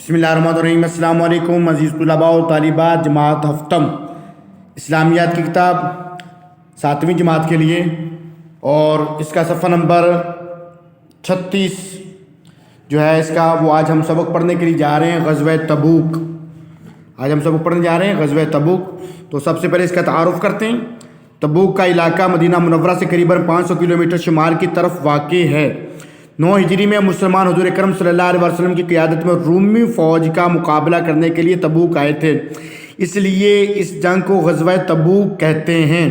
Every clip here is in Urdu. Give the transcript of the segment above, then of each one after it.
بسم اللہ الرحمن الرحیم۔ السلام علیکم عزیز طلباء و طالبات جماعت ہفتم اسلامیات کی کتاب 7ویں جماعت کے لیے، اور اس کا صفحہ نمبر 36 جو ہے اس کا وہ آج ہم سبق پڑھنے کے لیے جا رہے ہیں غزوہ تبوک۔ آج ہم سبق پڑھنے جا رہے ہیں غزوہ تبوک۔ تو سب سے پہلے اس کا تعارف کرتے ہیں۔ تبوک کا علاقہ مدینہ منورہ سے قریب 500 کلومیٹر شمال کی طرف واقع ہے۔ 9 ہجری میں مسلمان حضور اکرم صلی اللہ علیہ وسلم کی قیادت میں رومی فوج کا مقابلہ کرنے کے لیے تبوک آئے تھے، اس لیے اس جنگ کو غزوہ تبوک کہتے ہیں۔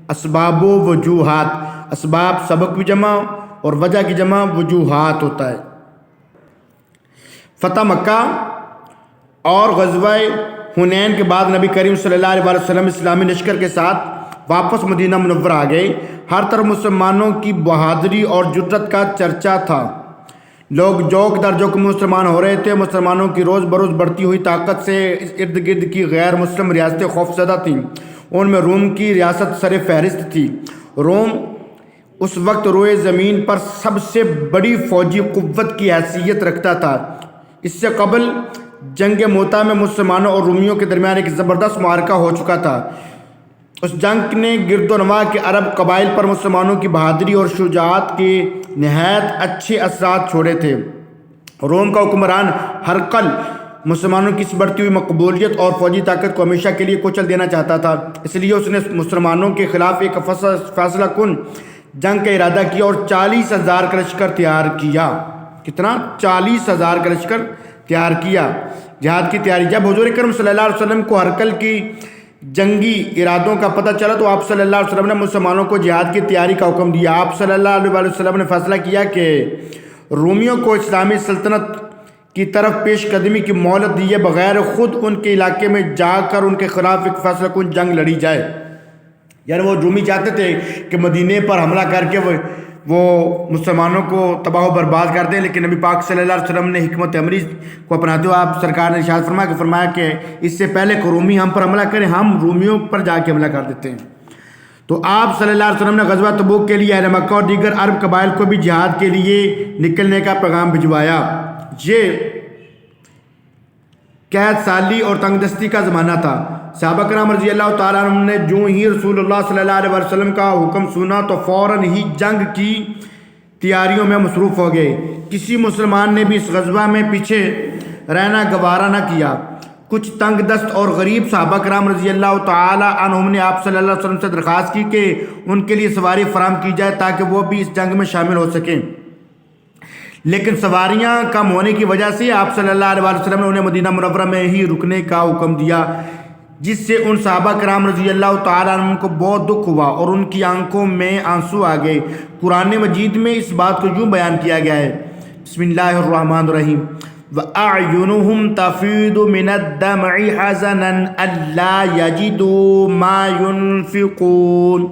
اسباب و وجوہات، اسباب سبب کی جمع اور وجہ کی جمع وجوہات ہوتا ہے۔ فتح مکہ اور غزوہ حنین کے بعد نبی کریم صلی اللہ علیہ وسلم اسلامی لشکر کے ساتھ واپس مدینہ منورہ آ گئے۔ ہر طرف مسلمانوں کی بہادری اور جرأت کا چرچا تھا۔ لوگ جوک در جوک مسلمان ہو رہے تھے۔ مسلمانوں کی روز بروز بڑھتی ہوئی طاقت سے ارد گرد کی غیر مسلم ریاستیں خوفزدہ تھیں۔ ان میں روم کی ریاست سر فہرست تھی۔ روم اس وقت روئے زمین پر سب سے بڑی فوجی قوت کی حیثیت رکھتا تھا۔ اس سے قبل جنگ موتا میں مسلمانوں اور رومیوں کے درمیان ایک زبردست معرکہ ہو چکا تھا۔ اس جنگ نے گرد و نواح کے عرب قبائل پر مسلمانوں کی بہادری اور شجاعت کے نہایت اچھے اثرات چھوڑے تھے۔ روم کا حکمران ہرقل مسلمانوں کی اس بڑھتی ہوئی مقبولیت اور فوجی طاقت کو ہمیشہ کے لیے کچل دینا چاہتا تھا، اس لیے اس نے مسلمانوں کے خلاف ایک فیصلہ کن جنگ کا ارادہ کیا اور 40,000 کا لشکر تیار کیا۔ کتنا؟ 40,000 کا لشکر تیار کیا۔ جہاد کی تیاری۔ جب حضور اکرم صلی اللہ علیہ وسلم کو ہرقل کی جنگی ارادوں کا پتہ چلا تو آپ صلی اللہ علیہ وسلم نے مسلمانوں کو جہاد کی تیاری کا حکم دیا۔ آپ صلی اللہ علیہ وسلم نے فیصلہ کیا کہ رومیوں کو اسلامی سلطنت کی طرف پیش قدمی کی مہلت دیے بغیر خود ان کے علاقے میں جا کر ان کے خلاف ایک فیصلہ کن جنگ لڑی جائے۔ یعنی وہ رومی چاہتے تھے کہ مدینے پر حملہ کر کے وہ مسلمانوں کو تباہ و برباد کر دیں، لیکن نبی پاک صلی اللہ علیہ وسلم نے حکمت عملی کو اپناتے ہوئے آپ سرکار نے ارشاد فرمایا کہ اس سے پہلے کہ رومی ہم پر حملہ کریں، ہم رومیوں پر جا کے حملہ کر دیتے ہیں۔ تو آپ صلی اللہ علیہ وسلم نے غزوہ تبوک کے لیے اہل مکہ اور دیگر عرب قبائل کو بھی جہاد کے لیے نکلنے کا پیغام بھجوایا۔ یہ قحط سالی اور تنگ دستی کا زمانہ تھا۔ صحابہ کرام رضی اللہ تعالیٰ عنہ نے جو ہی رسول اللہ صلی اللہ علیہ وسلم کا حکم سنا تو فوراً ہی جنگ کی تیاریوں میں مصروف ہو گئے۔ کسی مسلمان نے بھی اس غزوہ میں پیچھے رہنا گوارا نہ کیا۔ کچھ تنگ دست اور غریب صحابہ کرام رضی اللہ تعالیٰ عنہم نے آپ صلی اللہ علیہ وسلم سے درخواست کی کہ ان کے لیے سواری فراہم کی جائے تاکہ وہ بھی اس جنگ میں شامل ہو سکیں، لیکن سواریاں کم ہونے کی وجہ سے آپ صلی اللہ علیہ وسلم نے انہیں مدینہ منورہ میں ہی رکنے کا حکم دیا، جس سے ان صحابہ کرام رضی اللہ تعالیٰ عنہ کو بہت دکھ ہوا اور ان کی آنکھوں میں آنسو آ گئے۔ قرآن مجید میں اس بات کو یوں بیان کیا گیا ہے، بسم اللہ الرحمن الرحیم، وَأَعْيُنُهُمْ تَفِيضُ مِنَ الدَّمْعِ حَزَنًا أَلَّا يَجِدُوا مَا يُنْفِقُونَ۔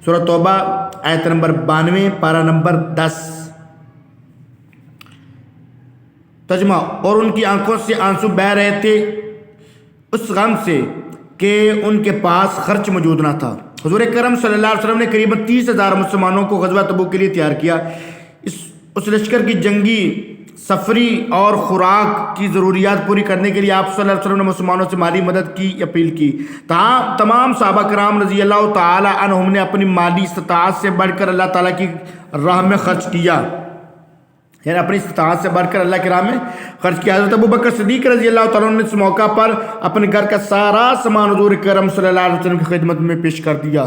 سورۃ توبہ آیت نمبر 92 پارہ نمبر 10۔ ترجمہ: اور ان کی آنکھوں سے آنسو بہہ رہے تھے اس غم سے کہ ان کے پاس خرچ موجود نہ تھا۔ حضور کرم صلی اللہ علیہ وسلم نے قریب 30,000 مسلمانوں کو غزوہ تبوک کے لیے تیار کیا۔ اس لشکر کی جنگی، سفری اور خوراک کی ضروریات پوری کرنے کے لیے آپ صلی اللہ علیہ وسلم نے مسلمانوں سے مالی مدد کی اپیل کی۔ تمام صحابہ کرام رضی اللہ تعالی عنہم نے اپنی مالی استطاعت سے بڑھ کر اللہ تعالیٰ کی راہ میں خرچ کیا، یعنی اپنی استطاعت سے بڑھ کر اللہ کی راہ میں خرچ کیا۔ حضرت ابوبکر صدیق رضی اللہ تعالیٰ عنہ نے اس موقع پر اپنے گھر کا سارا سامان حضور کرم صلی اللہ علیہ وسلم کی خدمت میں پیش کر دیا،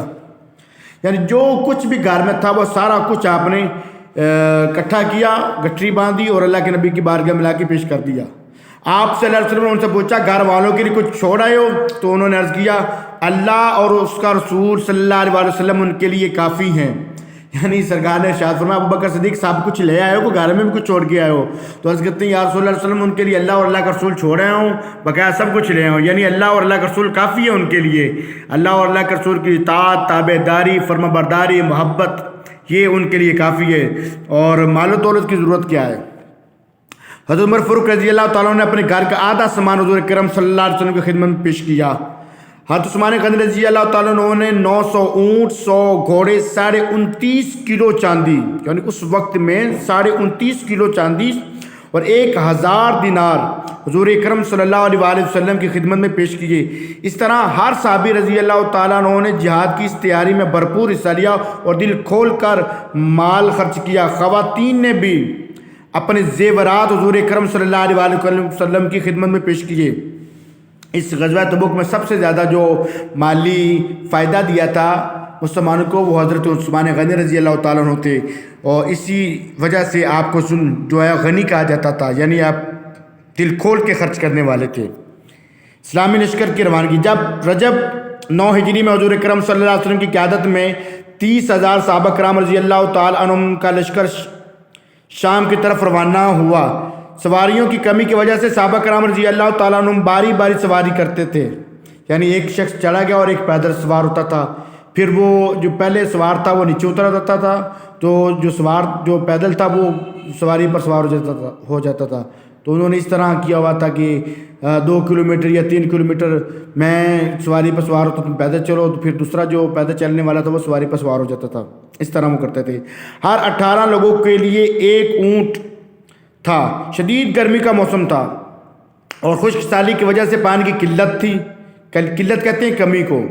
یعنی جو کچھ بھی گھر میں تھا وہ سارا کچھ آپ نے اکٹھا کیا، گٹھری باندھی اور اللہ کے نبی کی بارگاہ میں لا کے پیش کر دیا۔ آپ صلی اللہ علیہ وسلم نے ان سے پوچھا گھر والوں کے لیے کچھ چھوڑ آئے ہو؟ تو انہوں نے عرض کیا اللہ اور اس کا رسول صلی اللہ علیہ وسلم ان کے لیے کافی ہیں، یعنی سرکار نے ارشاد فرمایا ابوبکر صدیق صاحب کچھ لے آئے ہو، گھر میں بھی کچھ چھوڑ کے آئے ہو؟ تو عرض کرتے ہیں یا رسول اللہ علیہ وسلم ان کے لیے اللہ اور اللہ کا رسول چھوڑے ہوں، بقایا سب کچھ لے ہوں، یعنی اللہ اور اللہ کا رسول کافی ہے ان کے لیے۔ اللہ اور اللہ کے رسول کی اطاعت، تابع داری، فرما برداری، محبت، یہ ان کے لیے کافی ہے، اور مال و دولت کی ضرورت کیا ہے۔ حضرت عمر فاروق رضی اللہ تعالیٰ نے اپنے گھر کا آدھا سامان حضور کرم صلی اللہ علیہ وسلم کی خدمت میں پیش کیا۔ حضرت عثمان غنی رضی اللہ تعالیٰ نے 900 اونٹ، 100 گھوڑے، 29.5 کلو چاندی، یعنی اس وقت میں 29.5 کلو چاندی اور 1000 دینار حضور اکرم صلی اللہ علیہ وآلہ وسلم کی خدمت میں پیش کیے۔ اس طرح ہر صحابی رضی اللہ تعالیٰ عنہ نے جہاد کی اس تیاری میں بھرپور حصہ لیا اور دل کھول کر مال خرچ کیا۔ خواتین نے بھی اپنے زیورات حضور اکرم صلی اللہ علیہ وآلہ وسلم کی خدمت میں پیش کیے۔ اس غزوہ تبوک میں سب سے زیادہ جو مالی فائدہ دیا تھا مسلمانوں کو وہ حضرت عثمان غنی رضی اللہ تعالیٰ عنہ تھے، اور اسی وجہ سے آپ کو جو ہے غنی کہا جاتا تھا، یعنی آپ دل کھول کے خرچ کرنے والے تھے۔ اسلامی لشکر کی روانگی۔ جب رجب 9 ہجری میں حضور اکرم صلی اللہ علیہ وسلم کی قیادت میں 30,000 صحابہ کرام رضی اللہ تعالیٰ عنہم کا لشکر شام کی طرف روانہ ہوا، سواریوں کی کمی کی وجہ سے صحابہ کرام رضی اللہ تعالیٰ عنہم باری باری سواری کرتے تھے، یعنی ایک شخص چلا گیا اور ایک پیدل سوار ہوتا تھا، پھر وہ جو پہلے سوار تھا وہ نیچے اتر جاتا تھا، تو جو پیدل تھا وہ سواری پر سوار ہو جاتا تھا۔ تو انہوں نے اس طرح کیا ہوا تھا کہ 2 کلومیٹر یا 3 کلومیٹر میں سواری پر سوار ہوتا، تم پیدل چلو، تو پھر دوسرا جو پیدل چلنے والا تھا وہ سواری پر سوار ہو جاتا تھا۔ اس طرح وہ کرتے تھے۔ ہر 18 لوگوں کے لیے ایک اونٹ تھا۔ شدید گرمی کا موسم تھا اور خشک سالی کی وجہ سے پانی کی قلت تھی۔ قلت کہتے ہیں کمی کو،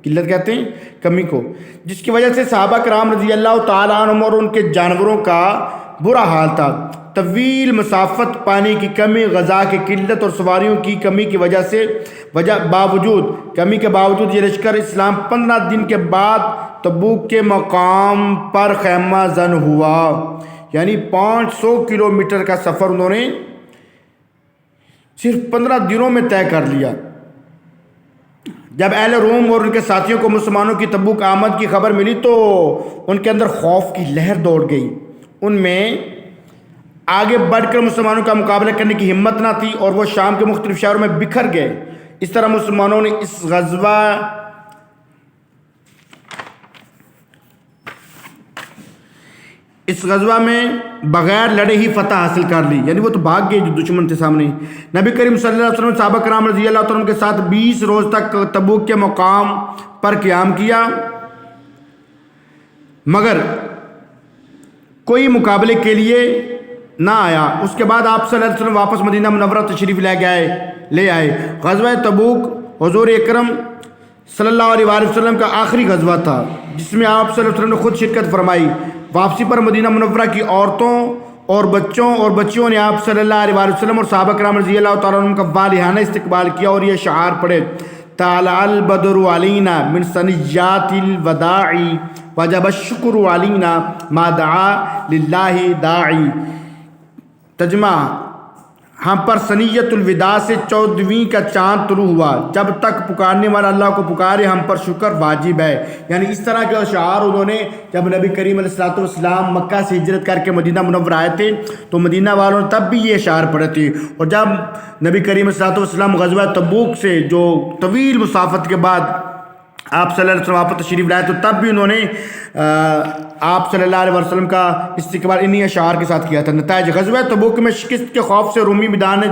قلت کہتے ہیں کمی کو، جس کی وجہ سے صحابہ کرام رضی اللہ تعالیٰ عنہم اور ان کے جانوروں کا برا حال تھا۔ طویل مسافت، پانی کی کمی، غذا کی قلت اور سواریوں کی کمی کی کمی کے باوجود یہ لشکر اسلام 15 دن کے بعد تبوک کے مقام پر خیمہ زن ہوا، یعنی 500 کلومیٹر کا سفر انہوں نے صرف 15 دنوں میں طے کر لیا۔ جب اہل روم اور ان کے ساتھیوں کو مسلمانوں کی تبوک آمد کی خبر ملی تو ان کے اندر خوف کی لہر دوڑ گئی۔ ان میں آگے بڑھ کر مسلمانوں کا مقابلہ کرنے کی ہمت نہ تھی اور وہ شام کے مختلف شہروں میں بکھر گئے۔ اس طرح مسلمانوں نے اس غزوہ میں بغیر لڑے ہی فتح حاصل کر لی، یعنی وہ تو بھاگ گئے جو دشمن تھے سامنے۔ نبی کریم صلی اللہ علیہ وسلم صحابہ کرام رضی اللہ عنہ کے ساتھ 20 روز تک تبوک کے مقام پر قیام کیا، مگر کوئی مقابلے کے لیے نہ آیا۔ اس کے بعد آپ صلی اللہ علیہ وسلم واپس مدینہ منورہ تشریف لے آئے۔ غزوہ تبوک حضور اکرم صلی اللہ علیہ وآلہ وسلم کا آخری غزوہ تھا، جس میں آپ صلی اللہ علیہ وسلم نے خود شرکت فرمائی۔ واپسی پر مدینہ منورہ کی عورتوں اور بچیوں نے آپ صلی اللہ علیہ وآلہ وسلم اور صحابہ کرام رضی اللہ تعالیٰ عنہ کا والہانہ استقبال کیا اور یہ شعار پڑھے: طلع البدر علینا من ثنیات الوداع وجب الشکر علینا ما دعا للہ داعی۔ ترجمہ: ہم پر ثنیت الوداع سے 14ویں کا چاند طلوع ہوا، جب تک پکارنے والا اللہ کو پکارے ہم پر شکر واجب ہے۔ یعنی اس طرح کے اشعار انہوں نے جب نبی کریم علیہ الصلوۃ والسلام مکہ سے ہجرت کر کے مدینہ منورہ آئے تھے تو مدینہ والوں نے تب بھی یہ اشعار پڑھے تھے، اور جب نبی کریم علیہ الصلوۃ والسلام غزوہ تبوک سے جو طویل مسافت کے بعد آپ صلی اللہ علیہ وسلم واپس تشریف لائے تو تب بھی انہوں نے آپ صلی اللہ علیہ وسلم کا استقبال انہی اشعار کے ساتھ کیا تھا۔ نتائج: غزوہ تبوک میں شکست کے خوف سے رومی میدان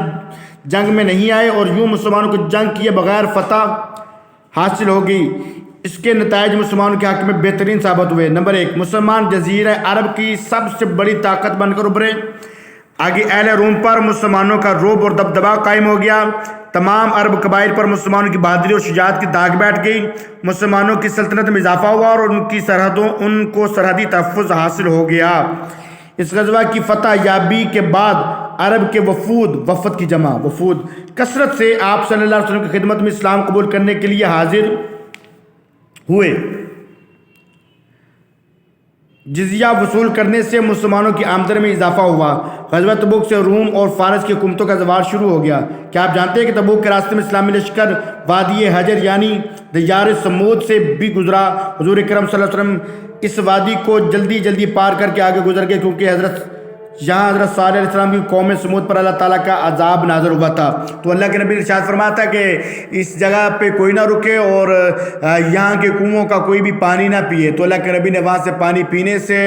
جنگ میں نہیں آئے اور یوں مسلمانوں کو جنگ کیے بغیر فتح حاصل ہو گئی۔ اس کے نتائج مسلمانوں کے حق میں بہترین ثابت ہوئے۔ نمبر 1، مسلمان جزیرہ عرب کی سب سے بڑی طاقت بن کر ابھرے۔ آگے اہل روم پر مسلمانوں کا رعب اور دبدبا قائم ہو گیا۔ تمام عرب قبائل پر مسلمانوں کی بہادری اور شجاعت کی داغ بیٹھ گئی۔ مسلمانوں کی سلطنت میں اضافہ ہوا اور ان کو سرحدی تحفظ حاصل ہو گیا۔ اس غزوہ کی فتح یابی کے بعد عرب کے وفد کی جمع کثرت سے آپ صلی اللہ علیہ وسلم کی خدمت میں اسلام قبول کرنے کے لیے حاضر ہوئے۔ جزیہ وصول کرنے سے مسلمانوں کی آمدنی میں اضافہ ہوا۔ غزوہ تبوک سے روم اور فارس کی حکومتوں کا زوال شروع ہو گیا۔ کیا آپ جانتے ہیں کہ تبوک کے راستے میں اسلامی لشکر وادی حجر یعنی دیار سمود سے بھی گزرا؟ حضور اکرم صلی اللہ علیہ وسلم اس وادی کو جلدی پار کر کے آگے گزر گئے، کیونکہ حضرت صالح علیہ السلام کی قوم سمود پر اللہ تعالیٰ کا عذاب نازل ہوا تھا۔ تو اللہ کے نبی نے ارشاد فرمایا تھا کہ اس جگہ پہ کوئی نہ رکے اور یہاں کے کنووں کا کوئی بھی پانی نہ پیے۔ تو اللہ کے نبی نے وہاں سے پانی پینے سے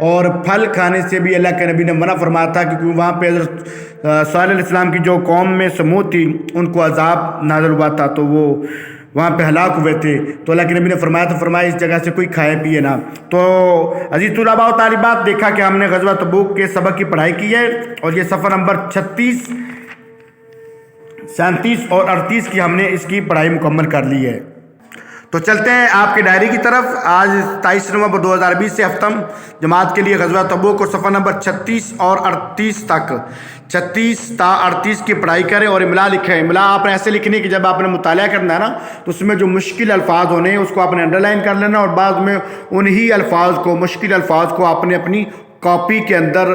اور پھل کھانے سے بھی اللہ کے نبی نے منع فرمایا تھا، کیونکہ وہاں پہ حضرت صالح علیہ السلام کی جو قوم میں سمود تھی ان کو عذاب نازل ہوا تھا، تو وہ وہاں پہ ہلاک ہوئے تھے۔ تو اللہ کے نبی نے فرمایا اس جگہ سے کوئی کھائے پیے نہ۔ تو عزیز طلباء و طالبات، دیکھا کہ ہم نے غزوہ تبوک کے سبق کی پڑھائی کی ہے اور یہ صفحہ نمبر 36 37 اور 38 کی ہم نے اس کی پڑھائی مکمل کر لی ہے۔ تو چلتے ہیں آپ کے ڈائری کی طرف۔ آج 23 نومبر 2020 سے ہفتم جماعت کے لیے غزوہ تبوک اور صفحہ نمبر 36 اور 38 تک 36 تا 38 کی پڑھائی کریں اور املا لکھیں۔ املا آپ نے ایسے لکھنی کہ جب آپ نے مطالعہ کرنا ہے نا تو اس میں جو مشکل الفاظ ہونے ہیں اس کو آپ نے انڈر لائن کر لینا، اور بعد میں انہی الفاظ کو، مشکل الفاظ کو آپ نے اپنی کاپی کے اندر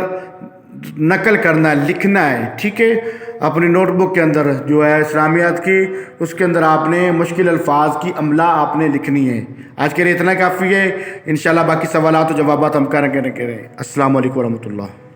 نقل کرنا ہے، لکھنا ہے، ٹھیک ہے۔ اپنی نوٹ بک کے اندر جو ہے اسلامیات کی، اس کے اندر آپ نے مشکل الفاظ کی املا آپ نے لکھنی ہے۔ آج کے لیے اتنا کافی ہے، انشاءاللہ باقی سوالات و جوابات ہم کریں۔ السلام علیکم ورحمۃ اللہ۔